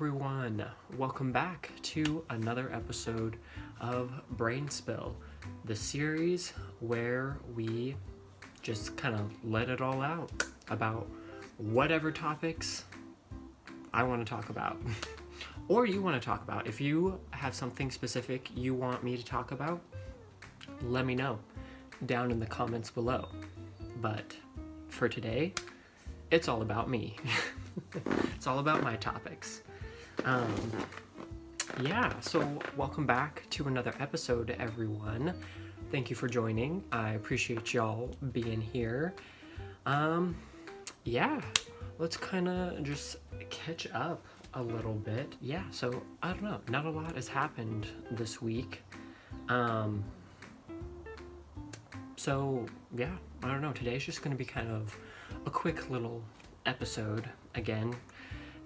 everyone, welcome back to another episode of BrainSpill, the series where we just kind of let it all out about whatever topics I want to talk about or you want to talk about. If you have something specific you want me to talk about, let me know down in the comments below. But for today, it's all about me. It's all about my topics. So welcome back to another episode, everyone. Thank you for joining. I appreciate y'all being here. Let's kind of just catch up a little bit. So I don't know, not a lot has happened this week. I don't know, today's just going to be kind of a quick little episode, again,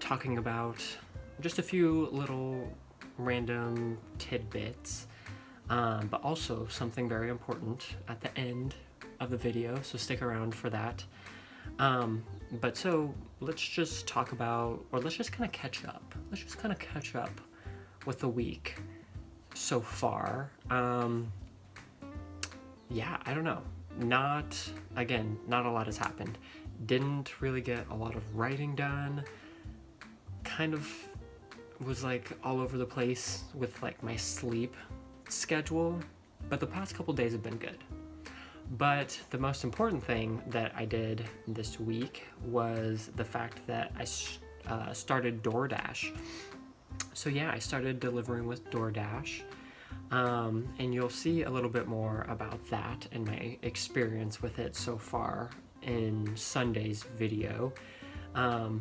talking about just a few little random tidbits, but also something very important at the end of the video, so stick around for that. Let's just talk about, or let's just kind of catch up. Let's just kind of catch up with the week so far. I don't know. Not a lot has happened. Didn't really get a lot of writing done. Kind of was like all over the place with like my sleep schedule, but the past couple days have been good. But the most important thing that I did this week was the fact that I started DoorDash. So I started delivering with DoorDash. And you'll see a little bit more about that and my experience with it so far in Sunday's video. I'll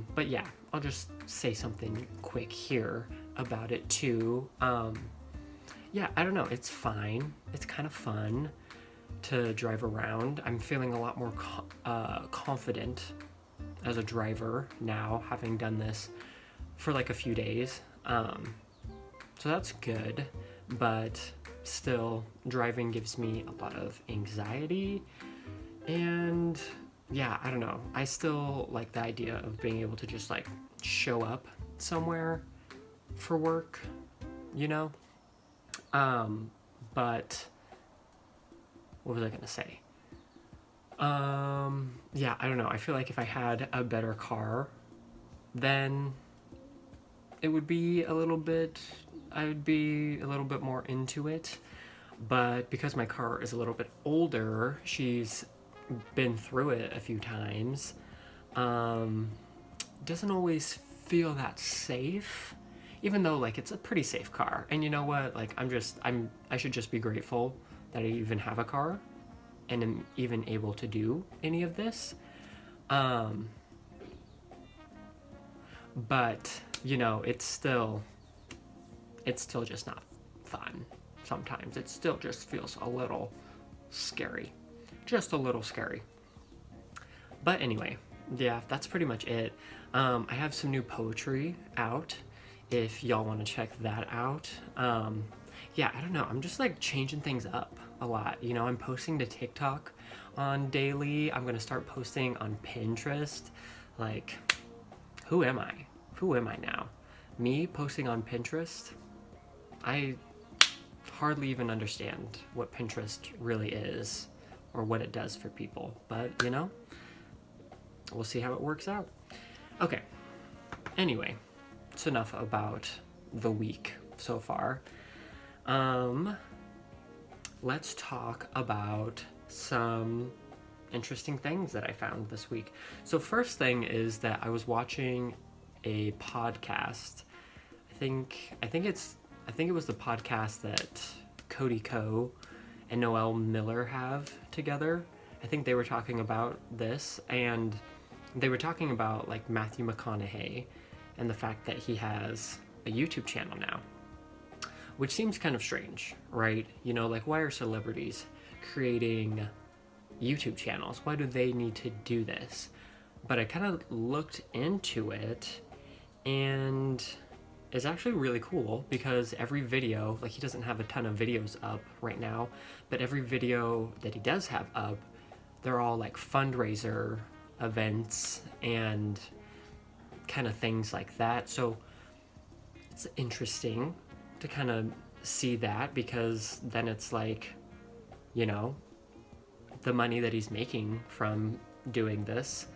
just say something quick here about it too. I don't know, it's fine. It's kind of fun to drive around. I'm feeling a lot more confident as a driver now, having done this for like a few days. So that's good. But still, driving gives me a lot of anxiety, and I don't know, I still like the idea of being able to just like show up somewhere for work, but what was I gonna say? I don't know, I feel like if I had a better car, then it would be I would be a little bit more into it, but because my car is a little bit older, she's been through it a few times, doesn't always feel that safe, even though like it's a pretty safe car. And you know what, like I should just be grateful that I even have a car and am even able to do any of this. But it's still just not fun. Sometimes it still just feels a little scary. Just a little scary. But anyway, that's pretty much it. I have some new poetry out, if y'all want to check that out. I don't know, I'm just like changing things up a lot. I'm posting to TikTok on daily. I'm going to start posting on Pinterest. Like, who am I now? Me posting on Pinterest? I hardly even understand what Pinterest really is or what it does for people, but we'll see how it works out. Okay, anyway, it's enough about the week so far. Let's talk about some interesting things that I found this week. So first thing is that I was watching a podcast. I think it was the podcast that Cody Ko and Noel Miller have together. I think they were talking about this, and they were talking about like Matthew McConaughey and the fact that he has a YouTube channel now, which seems kind of strange, right? Like, why are celebrities creating YouTube channels? Why do they need to do this? But I kind of looked into it, and it's actually really cool because every video, like, he doesn't have a ton of videos up right now, but every video that he does have up, they're all like fundraiser events and kind of things like that. So it's interesting to kind of see that, because then it's like, you know, the money that he's making from doing this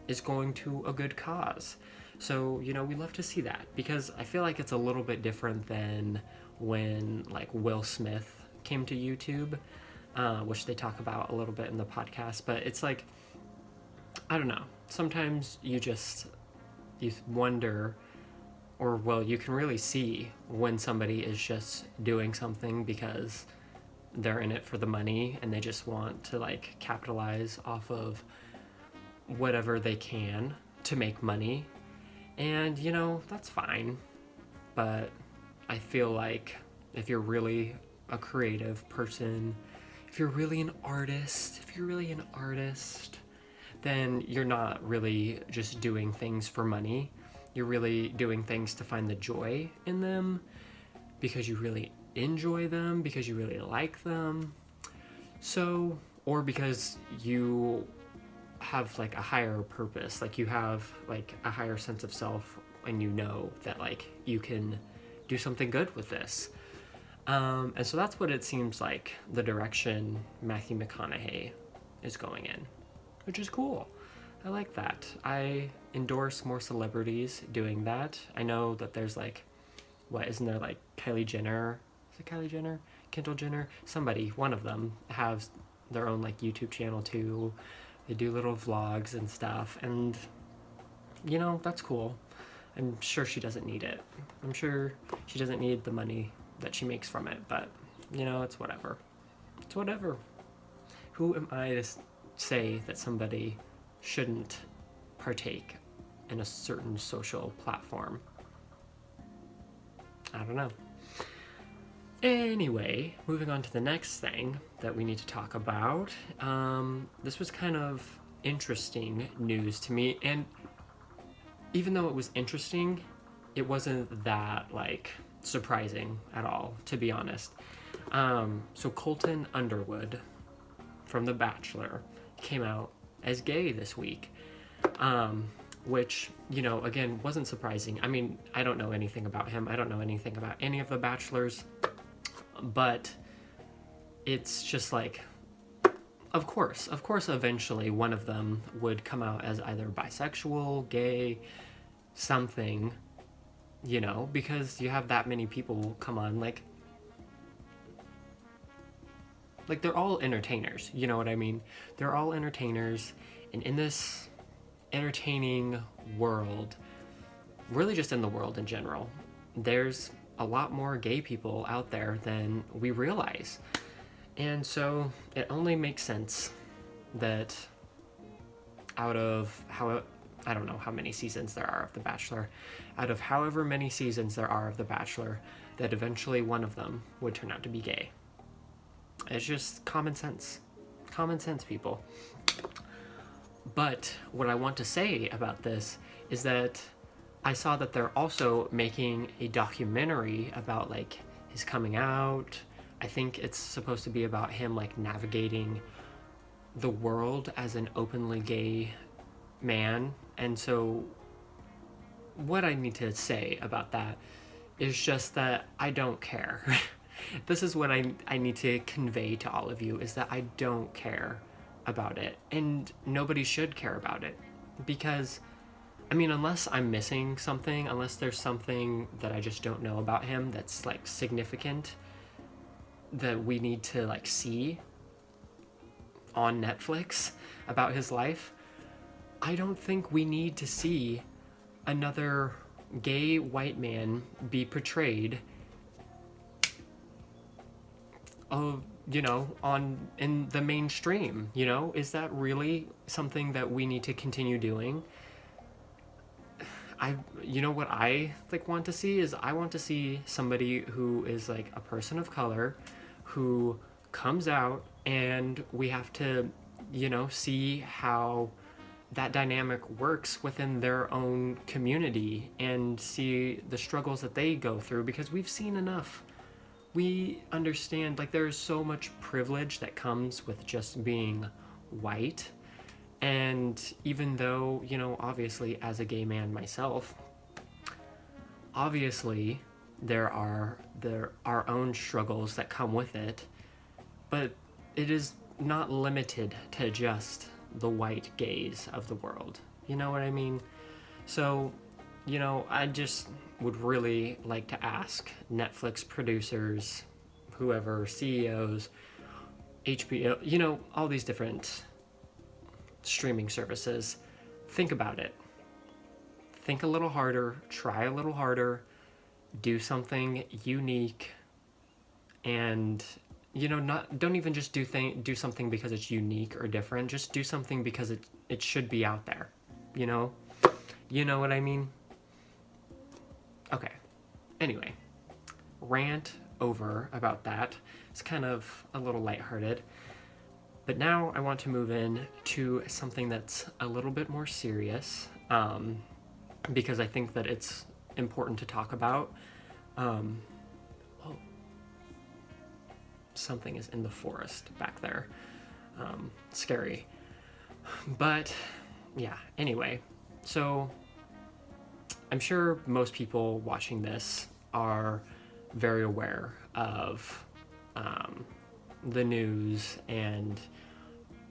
is going to a good cause. So, you know, we love to see that, because I feel like it's a little bit different than when like Will Smith came to YouTube, which they talk about a little bit in the podcast. But it's like, I don't know, sometimes you wonder, or well, you can really see when somebody is just doing something because they're in it for the money and they just want to like capitalize off of whatever they can to make money. And, you know, that's fine. But I feel like if you're really a creative person, if you're really an artist, then you're not really just doing things for money. You're really doing things to find the joy in them, because you really enjoy them, because you really like them. So, or because you have like a higher purpose, like you have like a higher sense of self, and you know that like you can do something good with this. And so that's what it seems like the direction Matthew McConaughey is going in, which is cool. I like that. I endorse more celebrities doing that. I know that there's like, what, isn't there like Kylie Jenner? Is it Kylie Jenner? Kendall Jenner? Somebody, one of them, has their own like YouTube channel too. They do little vlogs and stuff, and you know, that's cool. I'm sure she doesn't need it. I'm sure she doesn't need the money that she makes from it, but you know, it's whatever. It's whatever. Who am I to say that somebody shouldn't partake in a certain social platform? I don't know. Anyway, moving on to the next thing that we need to talk about. This was kind of interesting news to me, and even though it was interesting, it wasn't that like surprising at all, to be honest. So Colton Underwood from The Bachelor came out as gay this week, which, you know, again, wasn't surprising. I mean, I don't know anything about him. I don't know anything about any of the Bachelors, but it's just like, of course, eventually one of them would come out as either bisexual, gay, something, you know, because you have that many people come on, like they're all entertainers, you know what I mean? They're all entertainers, and in this entertaining world, really just in the world in general, there's a lot more gay people out there than we realize. And so it only makes sense that out of I don't know how many seasons there are of The Bachelor, out of however many seasons there are of The Bachelor, that eventually one of them would turn out to be gay. It's just common sense. Common sense, people. But what I want to say about this is that I saw that they're also making a documentary about like his coming out. I think it's supposed to be about him like navigating the world as an openly gay man. And so what I need to say about that is just that I don't care. This is what I need to convey to all of you, is that I don't care about it, and nobody should care about it, because I mean, unless I'm missing something, unless there's something that I just don't know about him that's like significant that we need to like see on Netflix about his life, I don't think we need to see another gay white man be portrayed you know, in the mainstream. You know, is that really something that we need to continue doing? You know what I like want to see is, I want to see somebody who is like a person of color who comes out, and we have to, you know, see how that dynamic works within their own community and see the struggles that they go through, because we've seen enough. We understand, like, there's so much privilege that comes with just being white. And even though, you know, obviously as a gay man myself, obviously there are own struggles that come with it, but it is not limited to just the white gaze of the world. You know what I mean? So, I just would really like to ask Netflix producers, whoever, CEOs, HBO, all these different streaming services, think about it. Think a little harder, try a little harder, do something unique, and don't even just do something because it's unique or different. Just do something because it should be out there. You know what I mean? Okay. Anyway, rant over about that. It's kind of a little lighthearted. But now I want to move in to something that's a little bit more serious, because I think that it's important to talk about. Something is in the forest back there. Scary. But yeah, anyway, so I'm sure most people watching this are very aware of the news and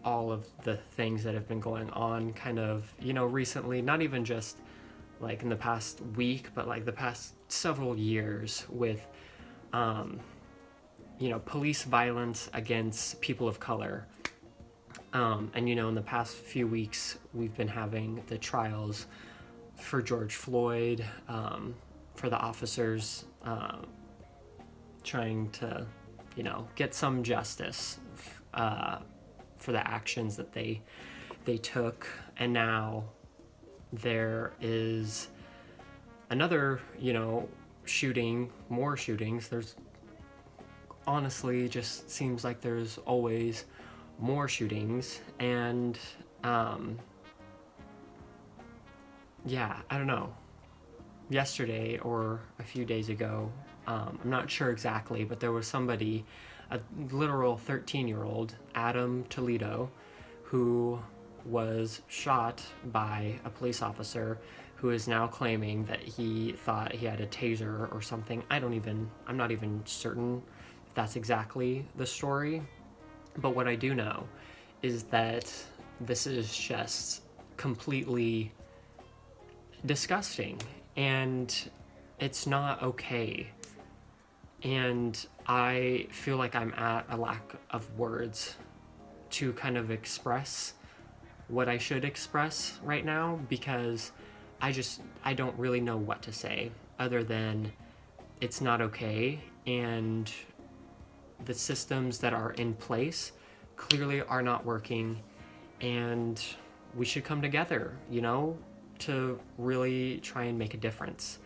all of the things that have been going on kind of, recently, not even just like in the past week, but like the past several years with, police violence against people of color. And, in the past few weeks, we've been having the trials for George Floyd, for the officers trying to, get some justice for the actions that they took. And now there is another, shooting, more shootings. There's honestly just seems like there's always more shootings. And yeah, I don't know. Yesterday or a few days ago, I'm not sure exactly, but there was somebody, a literal 13-year-old, Adam Toledo, who was shot by a police officer who is now claiming that he thought he had a taser or something. I'm not even certain if that's exactly the story. But what I do know is that this is just completely disgusting, and it's not okay. And I feel like I'm at a lack of words to kind of express what I should express right now, because I don't really know what to say other than it's not okay, and the systems that are in place clearly are not working, and we should come together, to really try and make a difference.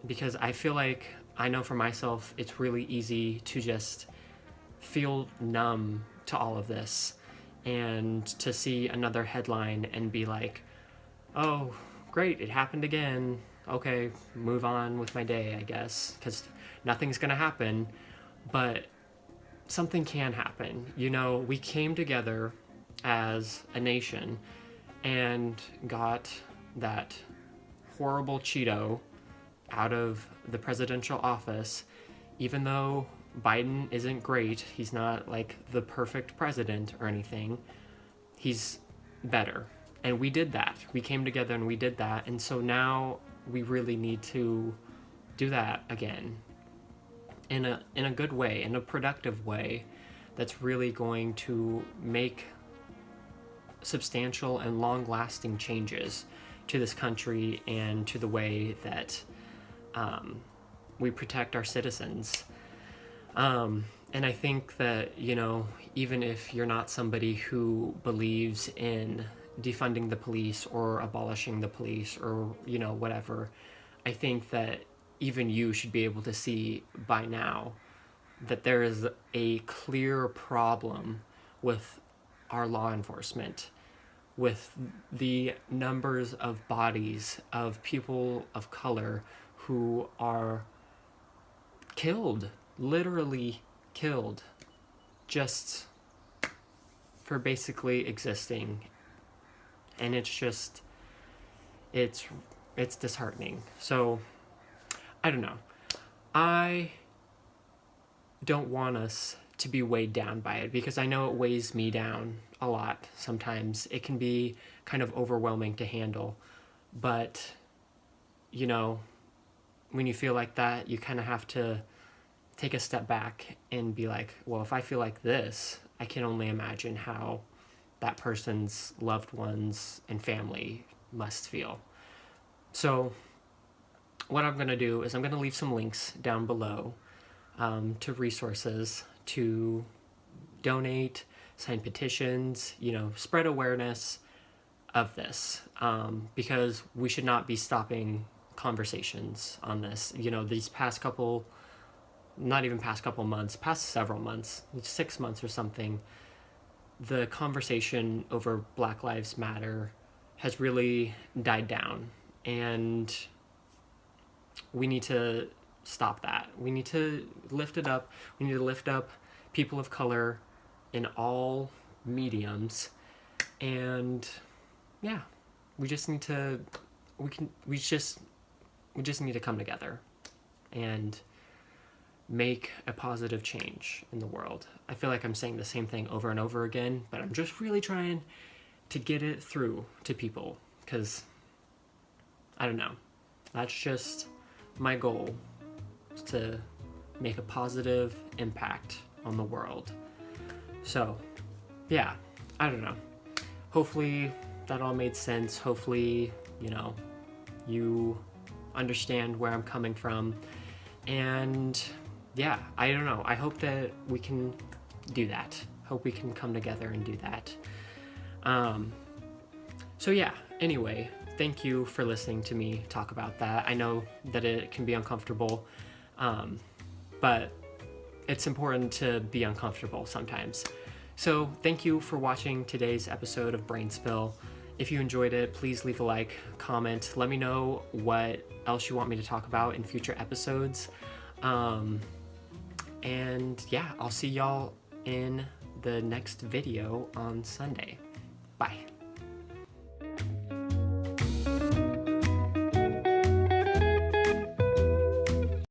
Because I feel like, I know for myself, it's really easy to just feel numb to all of this, and to see another headline and be like, oh, great, it happened again. Okay, move on with my day, I guess, because nothing's gonna happen. But something can happen. We came together as a nation and got that horrible Cheeto out of the presidential office. Even though Biden isn't great, he's not like the perfect president or anything, he's better. And we did that. We came together and we did that. And so now we really need to do that again in a good way, in a productive way, that's really going to make substantial and long-lasting changes to this country and to the way that we protect our citizens. And I think that, even if you're not somebody who believes in defunding the police or abolishing the police or, whatever, I think that even you should be able to see by now that there is a clear problem with our law enforcement, with the numbers of bodies of people of color who are killed, literally killed, just for basically existing. And it's just, it's disheartening. So I don't know. I don't want us to be weighed down by it, because I know it weighs me down a lot sometimes. It can be kind of overwhelming to handle. But, you know, when you feel like that, you kind of have to take a step back and be like, well, if I feel like this, I can only imagine how that person's loved ones and family must feel. So what I'm going to do is I'm going to leave some links down below to resources to donate, sign petitions, you know, spread awareness of this, because we should not be stopping conversations on this. You know, these past couple, not even past couple months, past several months, 6 months or something, the conversation over Black Lives Matter has really died down, and we need to stop that. We need to lift it up. We need to lift up people of color in all mediums, and yeah, we just need to we just need to come together and make a positive change in the world. I feel like I'm saying the same thing over and over again, but I'm just really trying to get it through to people, because I don't know, that's just my goal, to make a positive impact on the world. So yeah, I don't know, hopefully that all made sense. Hopefully, you know, you understand where I'm coming from, and yeah, I don't know, I hope that we can do that. Hope we can come together and do that. So yeah, anyway, thank you for listening to me talk about that. I know that it can be uncomfortable, but it's important to be uncomfortable sometimes. So thank you for watching today's episode of BrainSpill. If you enjoyed it, please leave a like, comment, let me know what else you want me to talk about in future episodes. And yeah, I'll see y'all in the next video on Sunday. Bye.